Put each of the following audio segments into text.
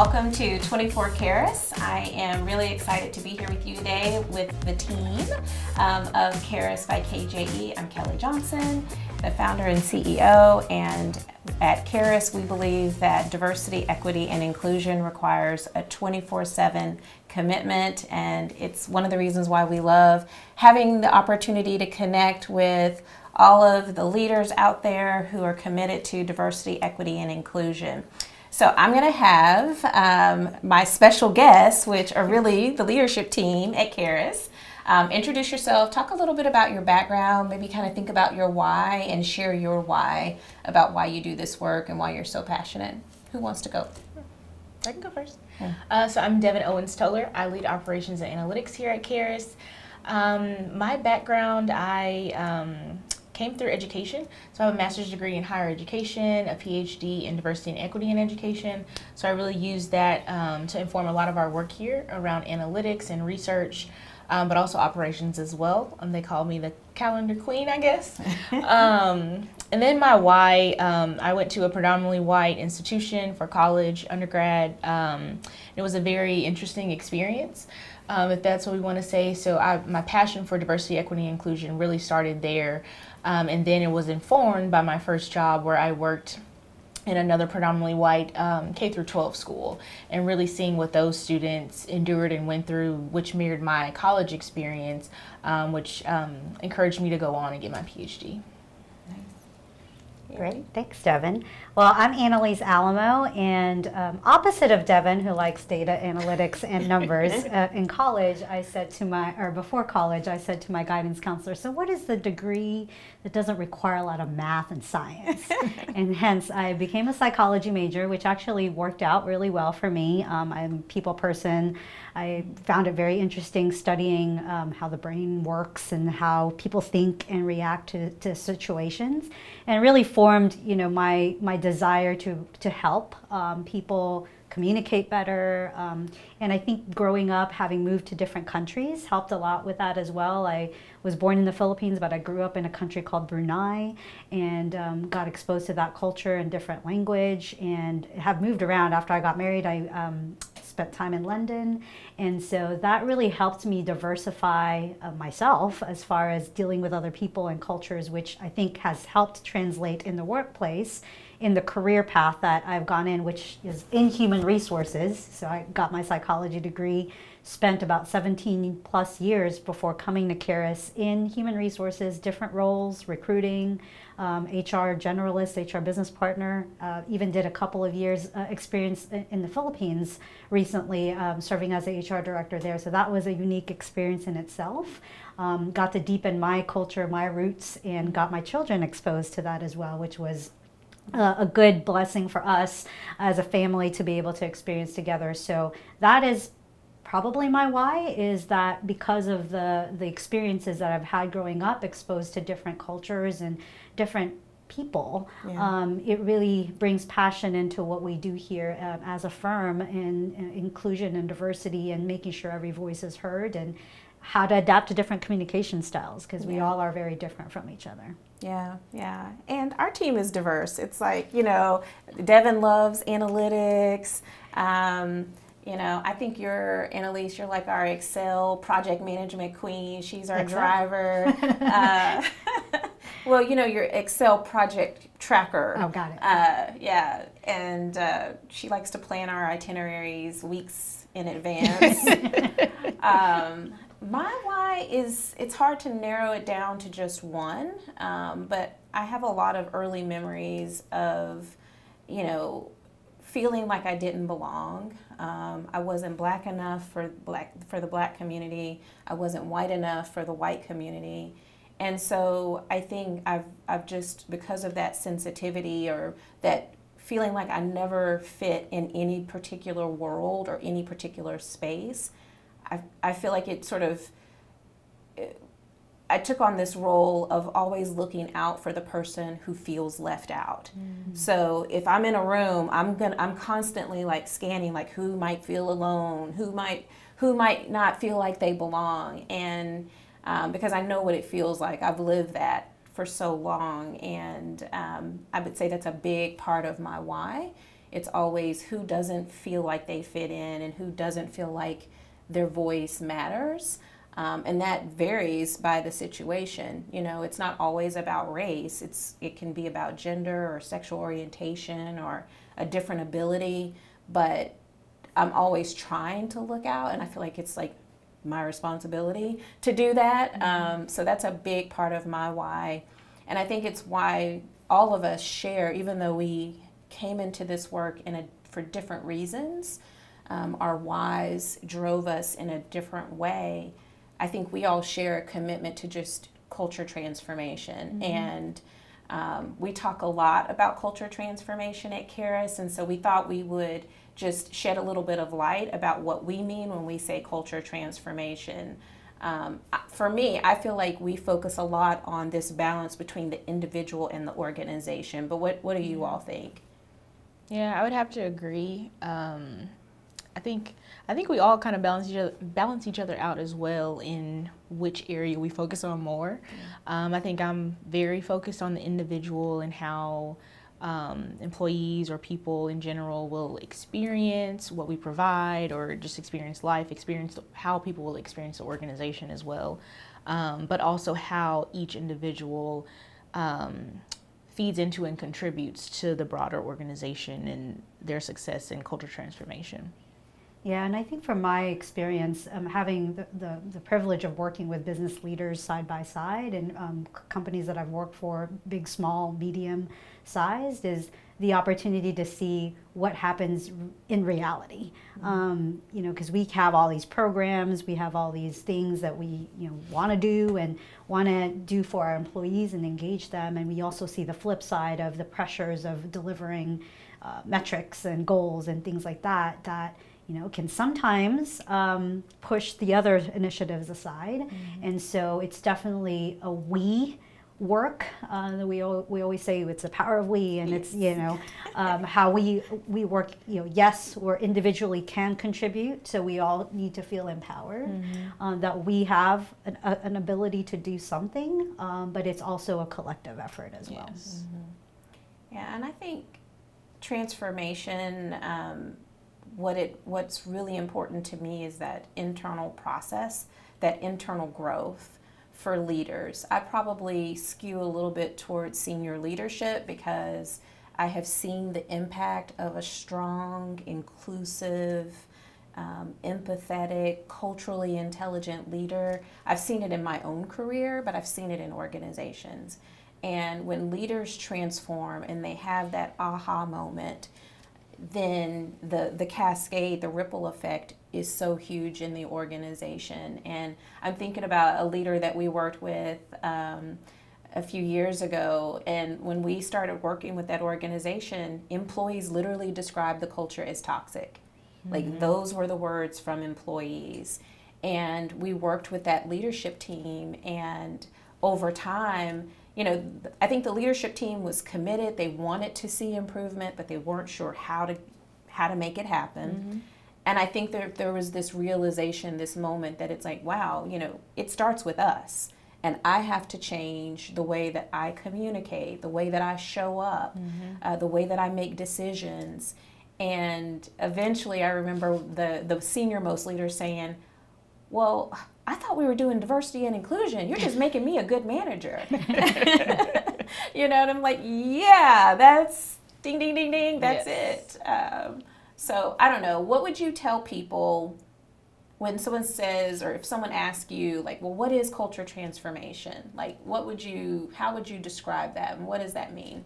welcome to 24 KEIRUS. I am really excited to be here with you today with the team of KEIRUS by KJE. I'm Kelley Johnson, the founder and CEO, and at KEIRUS we believe that diversity, equity, and inclusion requires a 24/7 commitment, and it's one of the reasons why we love having the opportunity to connect with all of the leaders out there who are committed to diversity, equity, and inclusion. So I'm going to have my special guests, which are really the leadership team at KEIRUS. Introduce yourself, talk a little bit about your background, maybe kind of think about your why and share your why about why you do this work and why you're so passionate. Who wants to go? I can go first. Yeah. So I'm Devean Owens-Toler. I lead operations and analytics here at KEIRUS. My background, I came through education. So I have a master's degree in higher education, a PhD in diversity and equity in education. So I really use that to inform a lot of our work here around analytics and research, but also operations as well. They call me the calendar queen, I guess. And then my why, I went to a predominantly white institution for college, undergrad. It was a very interesting experience, if that's what we want to say. So my passion for diversity, equity, and inclusion really started there. And then it was informed by my first job where I worked in another predominantly white K through 12 school, and really seeing what those students endured and went through, which mirrored my college experience, which encouraged me to go on and get my PhD. Great, thanks Devean. Well, I'm Aneeliz Alamo, and opposite of Devean, who likes data analytics and numbers, in college I said to before college I said to my guidance counselor, so what is the degree that doesn't require a lot of math and science? And hence I became a psychology major, which actually worked out really well for me. I'm a people person. I found it very interesting studying how the brain works and how people think and react to situations, and it really formed, you know, my desire to help people communicate better. And I think growing up, having moved to different countries helped a lot with that as well. I was born in the Philippines, but I grew up in a country called Brunei, and got exposed to that culture and different language, and have moved around. After I got married, I spent time in London, and so that really helped me diversify myself as far as dealing with other people and cultures, which I think has helped translate in the workplace, in the career path that I've gone in, which is in human resources. So I got my psychology degree, spent about 17 plus years before coming to KEIRUS in human resources, different roles, recruiting, HR generalist, HR business partner, even did a couple of years experience in the Philippines recently, serving as a HR director there. So that was a unique experience in itself. Got to deepen my culture, my roots, and got my children exposed to that as well, which was a good blessing for us as a family to be able to experience together. So that is probably my why, is that because of the experiences that I've had growing up, exposed to different cultures and different people, yeah. It really brings passion into what we do here as a firm in inclusion and diversity, and making sure every voice is heard, and how to adapt to different communication styles, because we all are very different from each other. Yeah, yeah. And our team is diverse. It's like, you know, Devean loves analytics. You know, I think you're, Aneeliz, you're like our Excel project management queen. She's our driver. Well, you know, your Excel project tracker. Oh, got it. Yeah, and she likes to plan our itineraries weeks in advance. My why is, it's hard to narrow it down to just one, but I have a lot of early memories of, you know, feeling like I didn't belong. I wasn't black enough for the black community. I wasn't white enough for the white community. And so I think I've just, because of that sensitivity, or that feeling like I never fit in any particular world or any particular space, I feel like it sort of, I took on this role of always looking out for the person who feels left out. Mm-hmm. So if I'm in a room, I'm constantly like scanning, like who might feel alone, who might not feel like they belong, and because I know what it feels like. I've lived that for so long, and I would say that's a big part of my why, It's always who doesn't feel like they fit in and who doesn't feel like their voice matters. And that varies by the situation. You know, it's not always about race. It can be about gender or sexual orientation or a different ability. But I'm always trying to look out, and I feel like it's like my responsibility to do that. So that's a big part of my why. And I think it's why all of us share, even though we came into this work for different reasons, our whys drove us in a different way. I think we all share a commitment to just culture transformation. And we talk a lot about culture transformation at KEIRUS, and so we thought we would just shed a little bit of light about what we mean when we say culture transformation. For me, I feel like we focus a lot on this balance between the individual and the organization, but what do you all think? Yeah, I would have to agree. I think we all kind of balance each other out as well in which area we focus on more. I think I'm very focused on the individual and how employees or people in general will experience what we provide, or just experience life, experience how people will experience the organization as well, but also how each individual feeds into and contributes to the broader organization and their success in culture transformation. Yeah, and I think from my experience, having the privilege of working with business leaders side by side, and companies that I've worked for, big, small, medium sized, is the opportunity to see what happens in reality. You know, because we have all these programs, we have all these things that we want to do and want to do for our employees and engage them, and we also see the flip side of the pressures of delivering metrics and goals and things like that can sometimes push the other initiatives aside. And so it's definitely a we work. We always say it's the power of we, and it's how we work. Yes, we individually can contribute, so we all need to feel empowered that we have an ability to do something, but it's also a collective effort as well. Yeah, and I think transformation. What's really important to me is that internal process, that internal growth for leaders. I probably skew a little bit towards senior leadership because I have seen the impact of a strong, inclusive, empathetic, culturally intelligent leader. I've seen it in my own career, but I've seen it in organizations. And when leaders transform and they have that aha moment, then the cascade, the ripple effect is so huge in the organization. And I'm thinking about a leader that we worked with a few years ago, and when we started working with that organization, employees literally described the culture as toxic. Like, those were the words from employees. And we worked with that leadership team, and over time, I think the leadership team was committed. They wanted to see improvement, but they weren't sure how to make it happen. And I think there was this realization, this moment that it's like, wow, it starts with us. And I have to change the way that I communicate, the way that I show up, the way that I make decisions. And eventually I remember the senior most leader saying, well, I thought we were doing diversity and inclusion. You're just making me a good manager. And I'm like, yeah, that's ding, ding, ding, ding. That's it. So I don't know. What would you tell people when someone says, or if someone asks you, like, well, what is culture transformation? Like, how would you describe that, and what does that mean?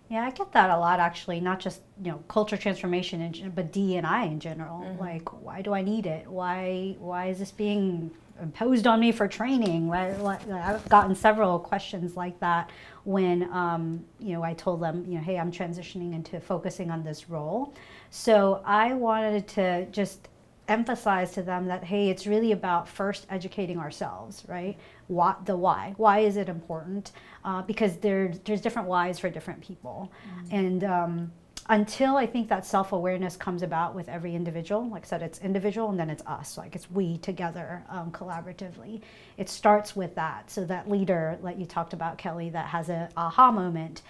Yeah, I get that a lot, actually, not just, culture transformation, but D&I in general. Like, why do I need it? Why is this being imposed on me for training? I've gotten several questions like that when, I told them, hey, I'm transitioning into focusing on this role. So I wanted to just emphasize to them that, hey, it's really about first educating ourselves, right? Why. Why is it important? Because there's different whys for different people. And until I think that self-awareness comes about with every individual, like I said, it's individual and then it's us, like it's we together, collaboratively. It starts with that. So that leader, like you talked about, Kelley, that has an aha moment,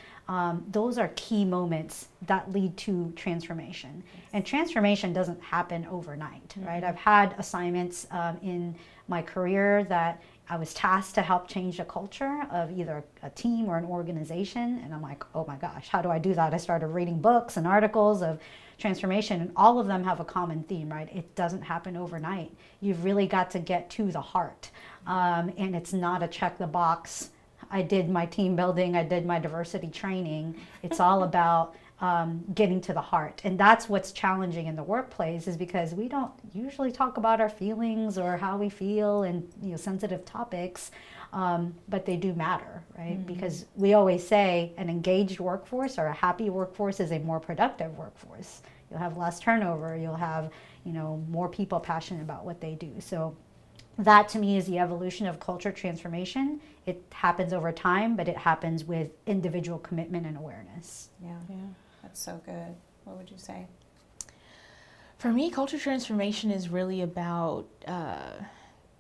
those are key moments that lead to transformation. And transformation doesn't happen overnight, right? I've had assignments in my career that I was tasked to help change the culture of either a team or an organization. And I'm like, oh my gosh, how do I do that? I started reading books and articles of transformation, and all of them have a common theme, right? It doesn't happen overnight. You've really got to get to the heart. And it's not a check the box. I did my team building, I did my diversity training. It's all about getting to the heart. And that's what's challenging in the workplace, is because we don't usually talk about our feelings or how we feel and sensitive topics, but they do matter, right? Because we always say an engaged workforce or a happy workforce is a more productive workforce. You'll have less turnover, you'll have more people passionate about what they do. So that to me is the evolution of culture transformation. It happens over time, but it happens with individual commitment and awareness. Yeah. That's so good. What would you say? For me, culture transformation is really about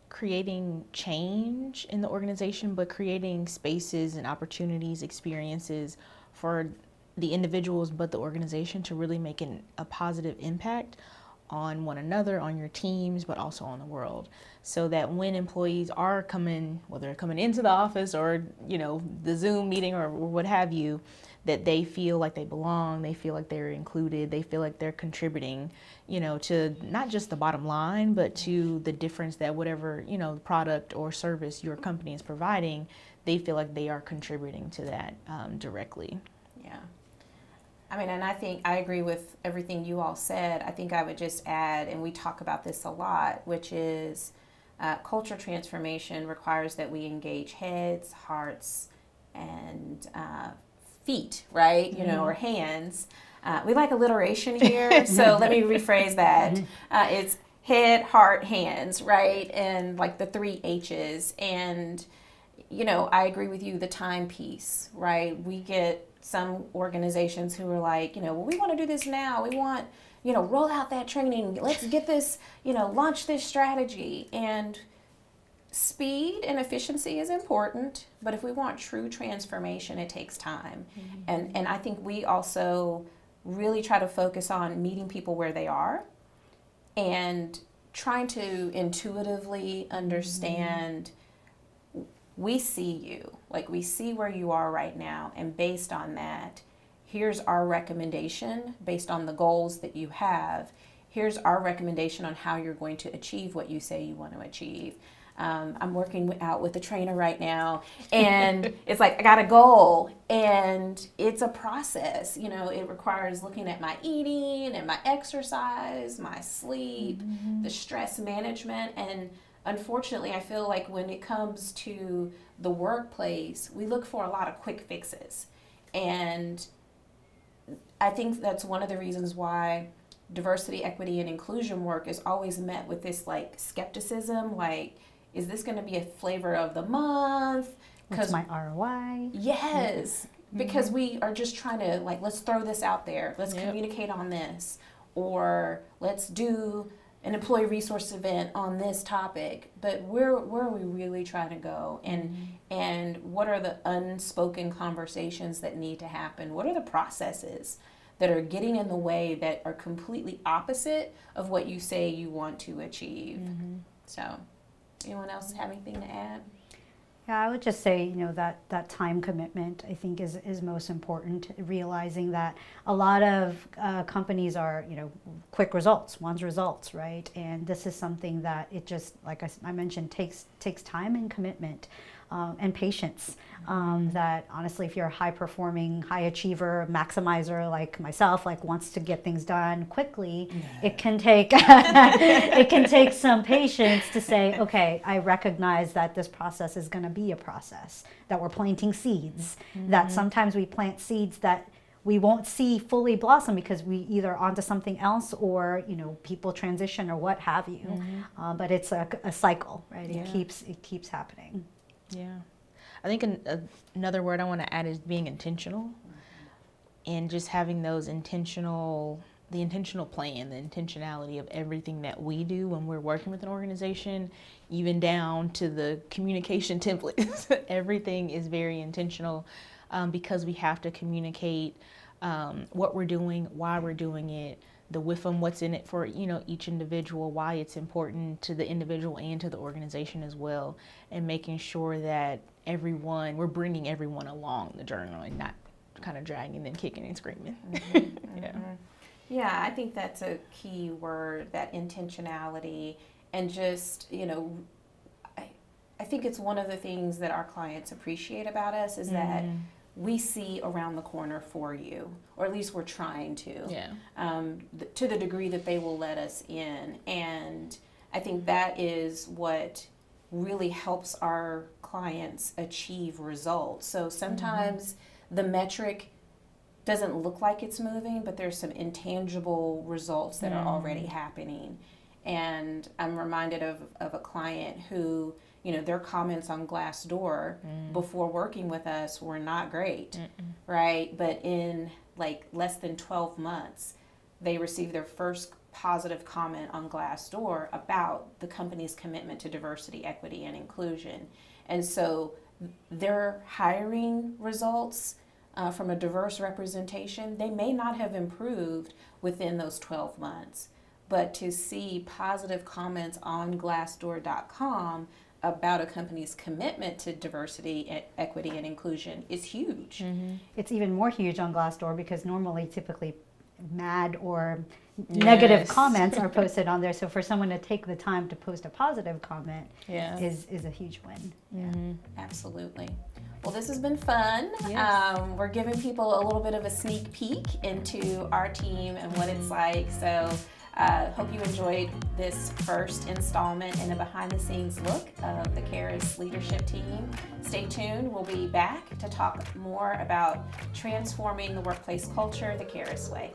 creating change in the organization, but creating spaces and opportunities, experiences for the individuals, but the organization to really make a positive impact on one another, on your teams, but also on the world. So that when employees are coming, whether they're coming into the office or, the Zoom meeting or what have you, that they feel like they belong, they feel like they're included, they feel like they're contributing, to not just the bottom line, but to the difference that whatever, product or service your company is providing, they feel like they are contributing to that directly. Yeah. I mean, and I think I agree with everything you all said. I think I would just add, and we talk about this a lot, which is culture transformation requires that we engage heads, hearts, and feet, right? Or hands. We like alliteration here, so let me rephrase that. It's head, heart, hands, right? And like the 3 H's. And, I agree with you, the time piece, right? We get some organizations who are like, well, we want to do this now. We want, roll out that training. Let's get this, launch this strategy. And speed and efficiency is important, but if we want true transformation, it takes time. And I think we also really try to focus on meeting people where they are and trying to intuitively understand, we see you, like we see where you are right now, and based on that, here's our recommendation based on the goals that you have. Here's our recommendation on how you're going to achieve what you say you want to achieve. I'm working out with a trainer right now, and it's like I got a goal, and it's a process. It requires looking at my eating and my exercise, my sleep, the stress management, and unfortunately, I feel like when it comes to the workplace, we look for a lot of quick fixes. And I think that's one of the reasons why diversity, equity, and inclusion work is always met with this skepticism, is this going to be a flavor of the month? What's my ROI? Yes, because we are just trying to let's throw this out there. Let's communicate on this, or let's do an employee resource event on this topic. But where are we really trying to go? And what are the unspoken conversations that need to happen? What are the processes that are getting in the way that are completely opposite of what you say you want to achieve? So, anyone else have anything to add? Yeah, I would just say, that time commitment, I think, is most important. Realizing that a lot of companies are, quick results, one's results, right? And this is something that it just, like I mentioned, takes time and commitment and patience. That honestly, if you're a high-performing, high-achiever, maximizer like myself, wants to get things done quickly, it can take it can take some patience to say, okay, I recognize that this process is going to be a process, that we're planting seeds, that sometimes we plant seeds that we won't see fully blossom because we either onto something else or people transition or what have you. But it's a cycle, right? It keeps happening. Yeah. I think another word I want to add is being intentional, and just having the intentional plan, the intentionality of everything that we do when we're working with an organization, even down to the communication templates. Everything is very intentional. because we have to communicate what we're doing, why we're doing it, the WIFM, what's in it for, you know, each individual, why it's important to the individual and to the organization as well, and making sure that we're bringing everyone along the journey and not kind of dragging them, kicking and screaming. Mm-hmm, yeah. Mm-hmm. Yeah, I think that's a key word, that intentionality, and just, you know, I think it's one of the things that our clients appreciate about us is that we see around the corner for you, or at least we're trying to, to the degree that they will let us in. And I think that is what really helps our clients achieve results. So sometimes the metric doesn't look like it's moving, but there's some intangible results that are already happening. And I'm reminded of a client who, you know, their comments on Glassdoor before working with us were not great, right? But in like less than 12 months, they received their first positive comment on Glassdoor about the company's commitment to diversity, equity, and inclusion. And so their hiring results from a diverse representation, they may not have improved within those 12 months. But to see positive comments on Glassdoor.com about a company's commitment to diversity, equity, and inclusion is huge. It's even more huge on Glassdoor because normally, typically, mad or negative comments are posted on there. So for someone to take the time to post a positive comment is a huge win. Absolutely. Well, this has been fun. We're giving people a little bit of a sneak peek into our team and what it's like. So hope you enjoyed this first installment in a behind-the-scenes look of the KEIRUS leadership team. Stay tuned. We'll be back to talk more about transforming the workplace culture the KEIRUS way.